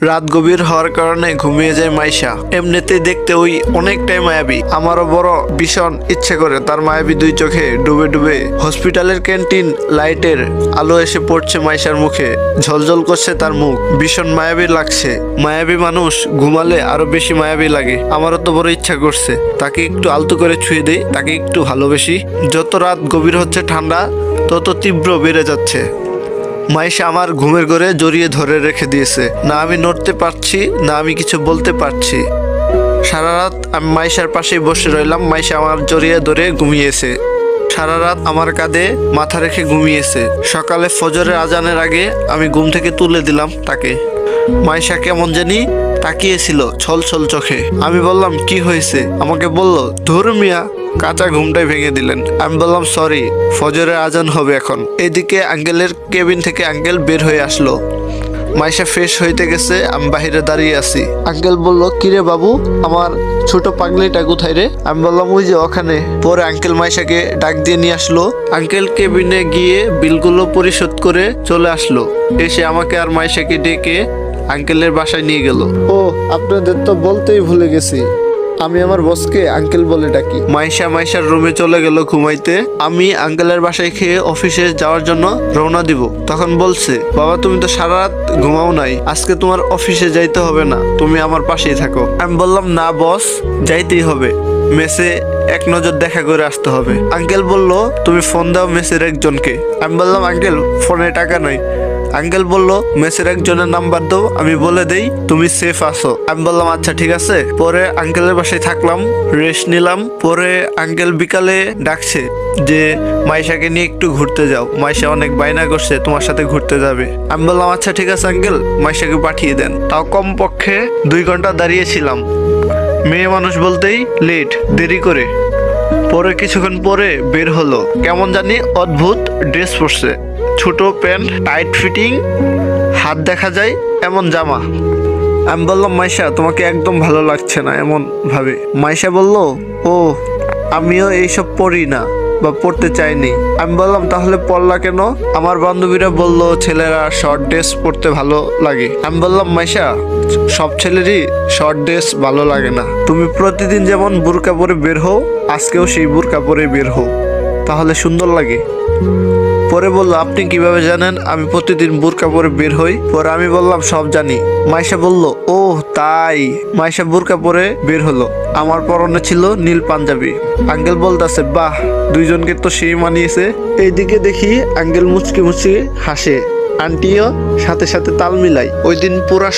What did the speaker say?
রাত গভীর হওয়ার কারণে ঘুমিয়ে যায় মাইশা। এমনিতে দেখতে ওই অনেকটাই মায়াবী। আমারও বড় ভীষণ ইচ্ছে করে তার মায়াবী দুই চোখে ডুবে ডুবে। হসপিটালের ক্যান্টিন লাইটের আলো এসে পড়ছে মাইশার মুখে, ঝলঝল করছে তার মুখ, ভীষণ মায়াবী লাগছে। মায়াবী মানুষ ঘুমালে আরো বেশি মায়াবী লাগে। আমারও তো বড় ইচ্ছা করছে তাকে একটু আলতো করে ছুঁয়ে দেই, তাকে একটু ভালোবেসি। যত রাত গভীর হচ্ছে ঠান্ডা তত তীব্র বেড়ে যাচ্ছে। মাইশা আমার ঘুমের ঘরে জড়িয়ে ধরে রেখে দিয়েছে। না আমি নড়তে পারছি, না আমি কিছু বলতে পারছি। সারা রাত আমি মাইশার পাশেই বসে রইলাম। মাইশা আমার জড়িয়ে ধরে ঘুমিয়েছে। সারা রাত আমার কাঁধে মাথা রেখে ঘুমিয়েছে। সকালে ফজরের আজানের আগে আমি ঘুম থেকে তুলে দিলাম তাকে। মাইশা কেমন জানি তাকিয়েছিল ছল ছল চোখে। আমি বললাম কি হয়েছে? আমাকে বলল ধুর মিয়া, কাঁচা ঘুমটাই ভেঙে দিলেন। আমি বললাম সরি, ফজরের আজান হবে এখন। এদিকে আঙ্কেলের কেবিন থেকে আঙ্কেল বের হয়ে আসলো। মাইশা ফ্রেশ হইতে গেছে, আমি বাহিরে দাঁড়িয়ে আছি। আঙ্কেল বলল কিরে বাবু, আমার ছোট পাগলিটা কোথায় রে? আমি বললাম ওই যে ওখানে। পরে আঙ্কেল মাইশাকে ডাক দিয়ে নিয়ে আসলো। আঙ্কেল কেবিনে গিয়ে বিলগুলো পরিশোধ করে চলে আসলো। এসে আমাকে আর মাইশাকে ডেকে আঙ্কেলের বাসায় নিয়ে গেল। ও আপনাদের তো বলতেই ভুলে গেছি, আমি আমার বসকে আঙ্কেল বলে ডাকি। মাইশার রুমে চলে গেল ঘুমাইতে। আমি আঙ্কেলের বাসায় খেয়ে অফিসে যাওয়ার জন্য রওনা দিব। তখন বলছে বাবা তুমি তো সারা রাত ঘুমাও নাই, আজকে তোমার অফিসে যাইতে হবে না, তুমি আমার পাশেই থাকো। আমি বললাম না বস, যাইতেই হবে, মেসে এক নজর দেখা করে আসতে হবে। আঙ্কেল বলল তুমি ফোন দাও মেসের একজনকে। আমি বললাম আঙ্কেল ফোনে টাকা নাই। আঙ্কেল বলল মেসের একজনের নাম্বার দাও, আমি বলে দেই তুমি সেফ আছো। আমি বললাম আচ্ছা ঠিক আছে। পরে আঙ্কেলের বাসায় থাকলাম, রেস্ট নিলাম। পরে আঙ্কেল বিকালে ডাকছে যে মাইশাকে নিয়ে একটু ঘুরতে যাও, মাইশা অনেক বায়না করছে তোমার সাথে ঘুরতে যাবে। আমি বললাম আচ্ছা ঠিক আছে আঙ্কেল, মাইশাকে পাঠিয়ে দেন। তাও কমপক্ষে 2 ঘন্টা দাঁড়িয়েছিলাম। মেয়ে মানুষ বলতেই লেট, দেরি করে। পরে কিছুক্ষণ পরে বের হলো, কেমন জানি অদ্ভুত ড্রেস পরছে, ছোট প্যান্ট, টাইট ফিটিং, হাত দেখা যায় এমন জামা। আমি বললাম মাইশা তোমাকে একদম ভালো লাগছে না এমন ভাবে। মাইশা বলল ও আমিও এইসব পরি না বা পড়তে চাইনি। আমি বললাম তাহলে পড়লা কেন? আমার বান্ধবীরা বলল ছেলেরা শর্ট ড্রেস পরতে ভালো লাগে। আমি বললাম মাইশা সব ছেলেরই শর্ট ড্রেস ভালো লাগে না। তুমি প্রতিদিন যেমন বুরকা পরে বের হও, আজকেও সেই বুরকা পরে বের হও, তাহলে সুন্দর লাগে। পরে বললো আপনি কিভাবে জানেন আমি প্রতিদিন বুরকা পরে বের হই? পরে আমি বললাম সব জানি। মাইশা বলল ও তাই। মাইশা বুরকা পরে বের হলো। আমার পরনে ছিল নীল পাঞ্জাবি। আঙ্কেল বলতেছে বাহ, দুইজনকে তো সেই মানিয়েছে। এইদিকে দেখি আঙ্কেল মুচকি মুচকি হাসে, আন্টিও সাথে সাথে তাল মিলাই। ওই দিন পুরা